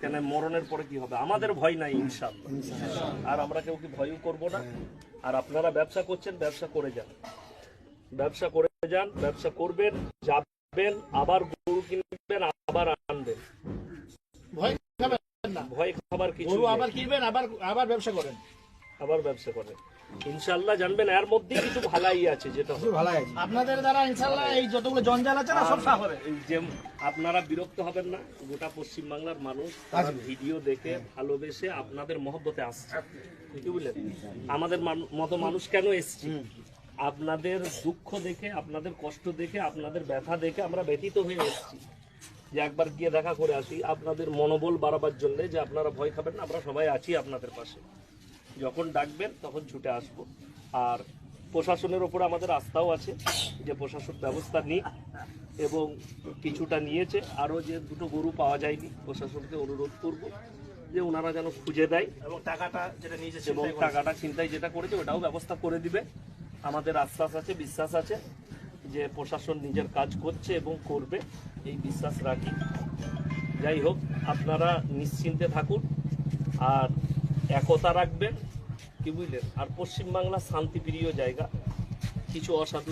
কেন মরণের পরে কি হবে, আমাদের ভয় নাই ইনশাআল্লাহ। আর আমরা কেউ কি ভয়ও করব না। আর আপনারা ব্যবসা করছেন, ব্যবসা করে যান, ব্যবসা করে যান, ব্যবসা করবেন, যাবেন, আবার গরু কিনবেন, আবার আনবেন, ভয় খাবেন না, ভয় খাবার কিছু গরু নেই। আবার কিনবেন, আবার ব্যবসা করেন, আবার ব্যবসা করেন, ইনশাআল্লাহ জানবেন এর মধ্যে কিছু ভালাই আছে, যেটা আপনাদের দ্বারা ইনশাআল্লাহ এই যতগুলো জঞ্জাল আছে না সব সাফ হবে। এই যে আপনারা বিরক্ত হবেন না, গোটা পশ্চিম বাংলার মানুষ তারা ভিডিও দেখে ভালোবেসে আপনাদের মহব্বতে আসছে, কি বুঝলেন? আমাদের মতো মানুষ কেন এসছি? আপনাদের দুঃখ দেখে, আপনাদের কষ্ট দেখে, আপনাদের ব্যথা দেখে আমরা ব্যথিত হয়ে এসেছি, যে একবার গিয়ে দেখা করে আসি, আপনাদের মনোবল বাড়াবার জন্য, যে আপনারা ভয় খাবেন না, আমরা সবাই আছি আপনাদের পাশে, যখন ডাকবেন তখন ছুটে আসবো। আর প্রশাসনের ওপরে আমাদের আস্থাও আছে যে প্রশাসন ব্যবস্থা নিক, এবং কিছুটা নিয়েছে, আরও যে দুটো গরু পাওয়া যায়নি, প্রশাসনকে অনুরোধ করব যে ওনারা যেন খুঁজে দেয়, এবং টাকাটা যেটা নিয়েছে এবং টাকাটা চিন্তায় যেটা করেছে ওটাও ব্যবস্থা করে দিবে। আমাদের আশ্বাস আছে, বিশ্বাস আছে যে প্রশাসন নিজের কাজ করছে এবং করবে, এই বিশ্বাস রাখি। যাই হোক, আপনারা নিশ্চিন্তে থাকুন আর একতা রাখবেন, কি বুঝলেন? আর পশ্চিমবাংলা শান্তিপ্রিয় জায়গা, কিছু অসাধু